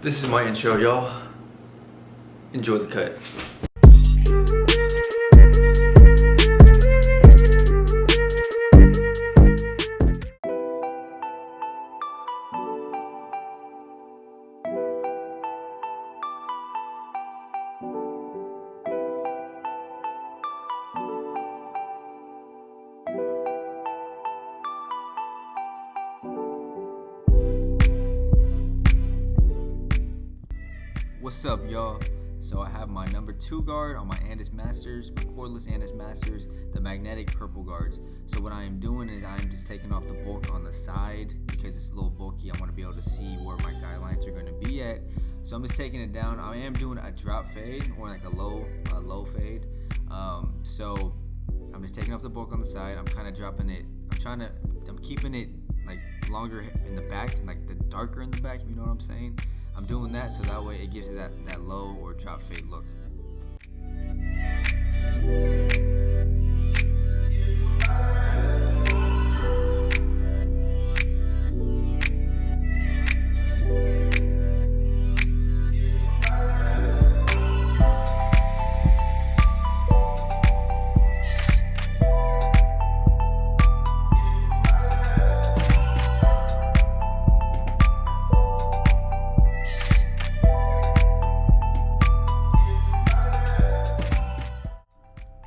This is my intro, y'all. Enjoy the cut. What's up, y'all? So I have my number 2 guard on my Andis Masters, my cordless Andis Masters, the magnetic purple guards. So what I am doing is I'm just taking off the bulk on the side because it's a little bulky. I want to be able to see where my guidelines are going to be at. So I'm just taking it down. I am doing a drop fade or like a low fade. So I'm just taking off the bulk on the side. I'm kind of dropping it. I'm keeping it like longer in the back and like the darker in the back. You know what I'm saying? I'm doing that so that way it gives it that low or drop fade look.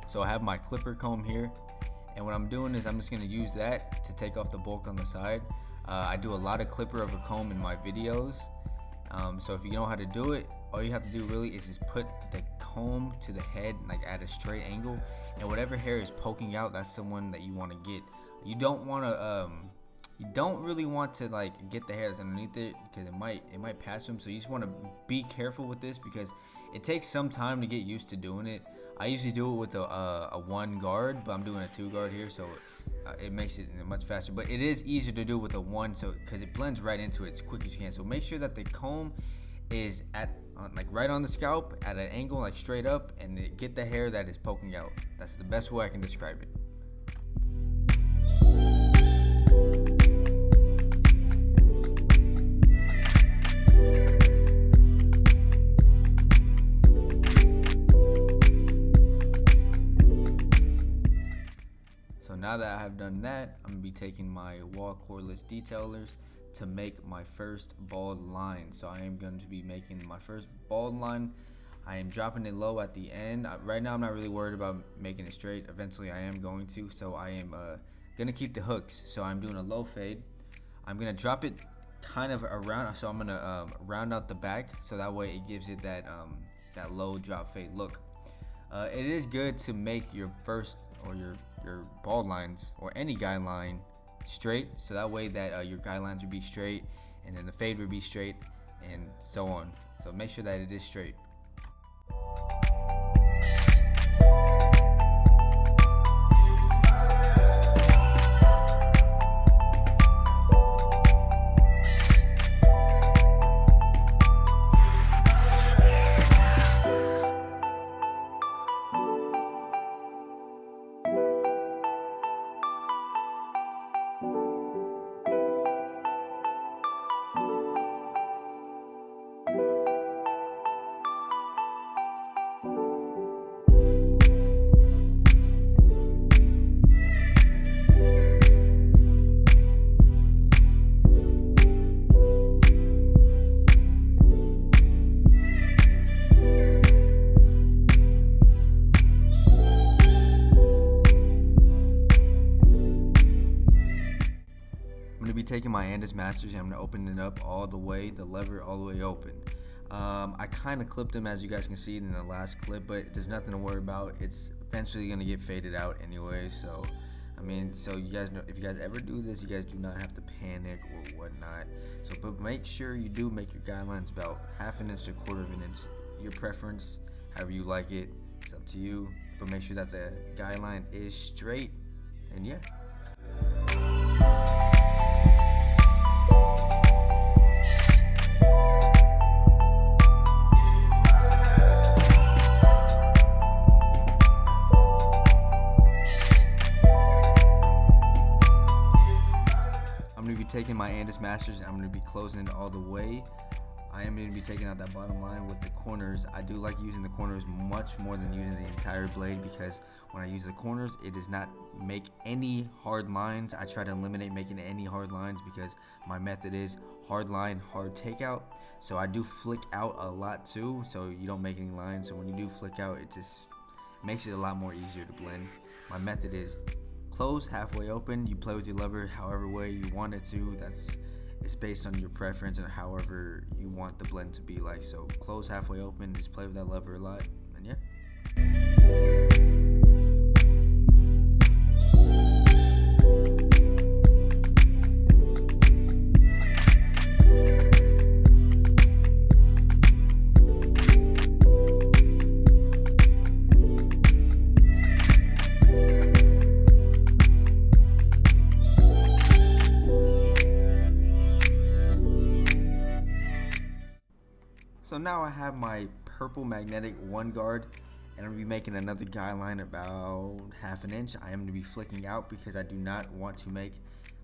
So I have my clipper comb here, and what I'm doing is I'm just going to use that to take off the bulk on the side. I do a lot of clipper over comb in my videos, so if you know how to do it, all you have to do really is just put the comb to the head like at a straight angle, and whatever hair is poking out, that's the one that you want to get. You don't really want to like get the hair that's underneath it because it might pass them. So you just want to be careful with this because it takes some time to get used to doing it. I usually do it with a 1 guard, but I'm doing a 2 guard here, so it makes it much faster. But it is easier to do with a 1, so because it blends right into it as quick as you can. So make sure that the comb is like right on the scalp at an angle, like straight up, and get the hair that is poking out. That's the best way I can describe it. So now that I have done that, I'm going to be taking my wall cordless detailers to make my first bald line. So I am going to be making my first bald line. I am dropping it low at the end. Right now I'm not really worried about making it straight. Eventually I am going to. So I am going to keep the hooks. So I'm doing a low fade. I'm going to drop it kind of around. So I'm going to round out the back so that way it gives it that low drop fade look. It is good to make your first or your bald lines or any guideline straight, so that way that your guidelines would be straight and then the fade would be straight and so on. So make sure that it is straight. Taking my Andis Masters and I'm going to open it up all the way, the lever all the way open. I kind of clipped them as you guys can see in the last clip, but there's nothing to worry about. It's eventually going to get faded out anyway. So you guys know, if you guys ever do this, you guys do not have to panic or whatnot. So but make sure you do make your guidelines about 1/2 inch to 1/4 inch, your preference, however you like it. It's up to you, but make sure that the guideline is straight. And yeah. taking my Andis Masters and I'm going to be closing it all the way. I am going to be taking out that bottom line with the corners. I do like using the corners much more than using the entire blade, because when I use the corners, it does not make any hard lines. I try to eliminate making any hard lines because my method is hard line, hard takeout. So I do flick out a lot too, so you don't make any lines. So when you do flick out, it just makes it a lot more easier to blend. My method is close, halfway open. You play with your lever however way you want it to. It's based on your preference and however you want the blend to be like. So close, halfway open, just play with that lever a lot, and yeah. So now I have my purple magnetic 1 guard, and I'm going to be making another guide line about 1/2 inch. I am going to be flicking out because I do not want to make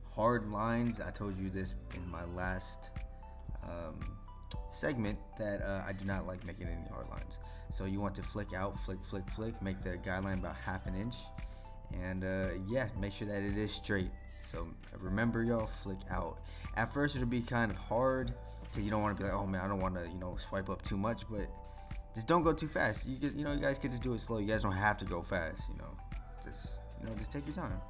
hard lines. I told you this in my last segment that I do not like making any hard lines. So you want to flick out, flick, flick, flick, make the guide line about 1/2 inch, and yeah, make sure that it is straight. So remember, y'all, flick out. At first it'll be kind of hard, because you don't want to be like, oh man, I don't want to, swipe up too much, but just don't go too fast. You guys could just do it slow. You guys don't have to go fast, just take your time.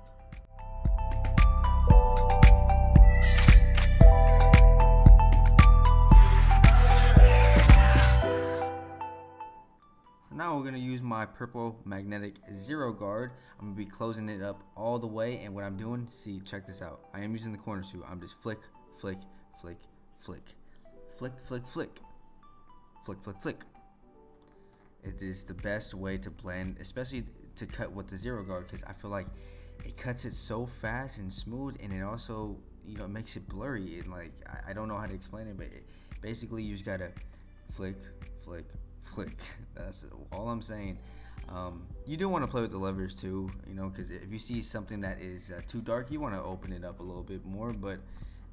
So now we're going to use my purple magnetic 0 guard. I'm going to be closing it up all the way, and what I'm doing, check this out. I am using the corners too. I'm just flick, flick, flick, flick. Flick, flick, flick, flick, flick, flick. It is the best way to blend, especially to cut with the 0 guard, because I feel like it cuts it so fast and smooth, and it also, makes it blurry. And like, I don't know how to explain it, but basically you just gotta flick, flick, flick. That's all I'm saying. You do want to play with the levers too, because if you see something that is too dark, you want to open it up a little bit more. But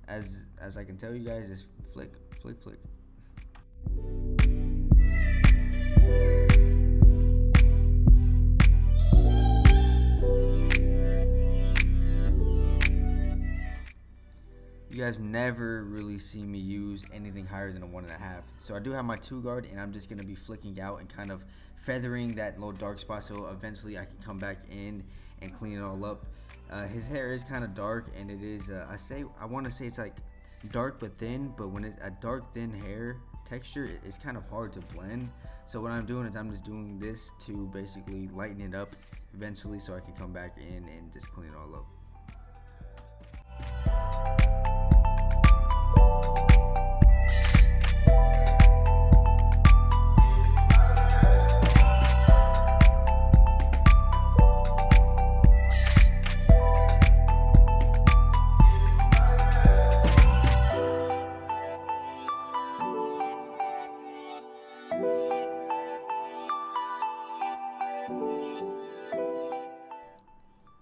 as I can tell you guys, just flick, flick, flick. You guys never really see me use anything higher than a 1.5. So I do have my 2 guard, and I'm just going to be flicking out and kind of feathering that little dark spot, so eventually I can come back in and clean it all up. His hair is kind of dark, and it is, I want to say it's like dark but thin, but when it's a dark thin hair texture, it's kind of hard to blend. So what I'm doing is I'm just doing this to basically lighten it up eventually, so I can come back in and just clean it all up.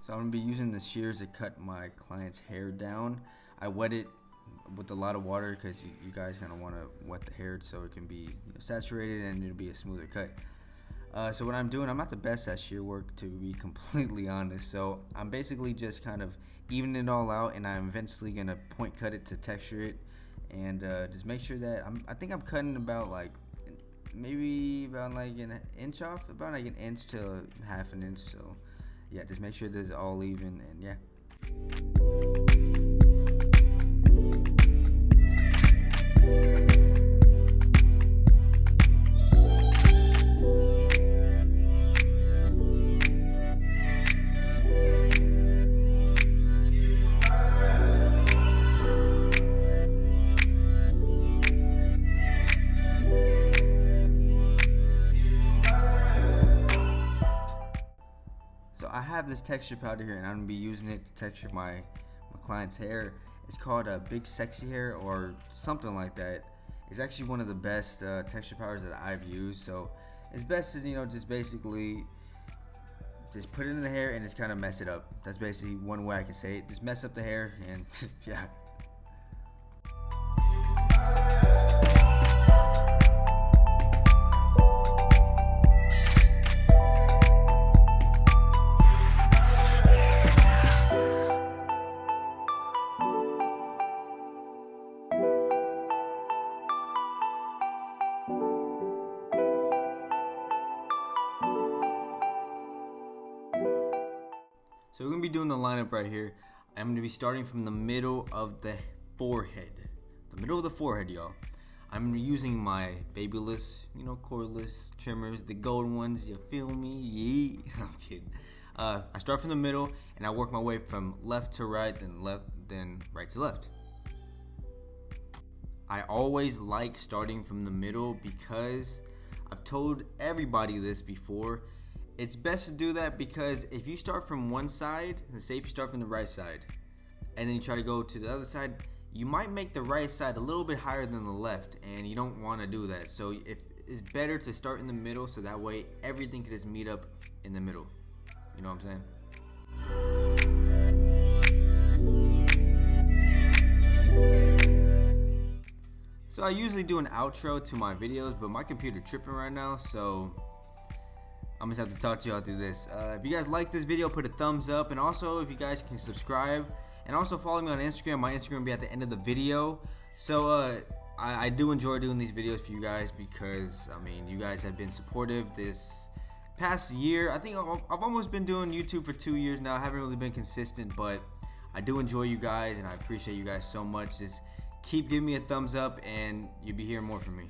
So I'm going to be using the shears to cut my client's hair down. I wet it with a lot of water because you guys kind of want to wet the hair so it can be saturated and it'll be a smoother cut. So what I'm doing, I'm not the best at shear work, to be completely honest. So I'm basically just kind of evening it all out, and I'm eventually going to point cut it to texture it, and just make sure that I think I'm cutting about maybe about like an inch off, about like an inch to 1/2 inch. So yeah, just make sure this is all even, and yeah. I have this texture powder here, and I'm gonna be using it to texture my client's hair. It's called a Big Sexy Hair or something like that. It's actually one of the best texture powders that I've used. So it's best to just basically just put it in the hair and just kind of mess it up. That's basically one way I can say it. Just mess up the hair, and yeah. So we're going to be doing the lineup right here. I'm going to be starting from the middle of the forehead. The middle of the forehead, y'all. I'm using my babyless, cordless trimmers, the gold ones, you feel me? Yeah. I'm kidding. I start from the middle and I work my way from left to right, then right to left. I always like starting from the middle because I've told everybody this before. It's best to do that because if you start from one side, let's say if you start from the right side and then you try to go to the other side, you might make the right side a little bit higher than the left, and you don't want to do that. So it's better to start in the middle so that way everything can just meet up in the middle. You know what I'm saying? So I usually do an outro to my videos, but my computer tripping right now, so I'm just have to talk to y'all through this. If you guys like this video, put a thumbs up, and also if you guys can subscribe, and also follow me on Instagram. My Instagram will be at the end of the video. So I do enjoy doing these videos for you guys because you guys have been supportive this past year. I think I've almost been doing YouTube for 2 years now. I haven't really been consistent, but I do enjoy you guys and I appreciate you guys so much. Just keep giving me a thumbs up and you'll be hearing more from me.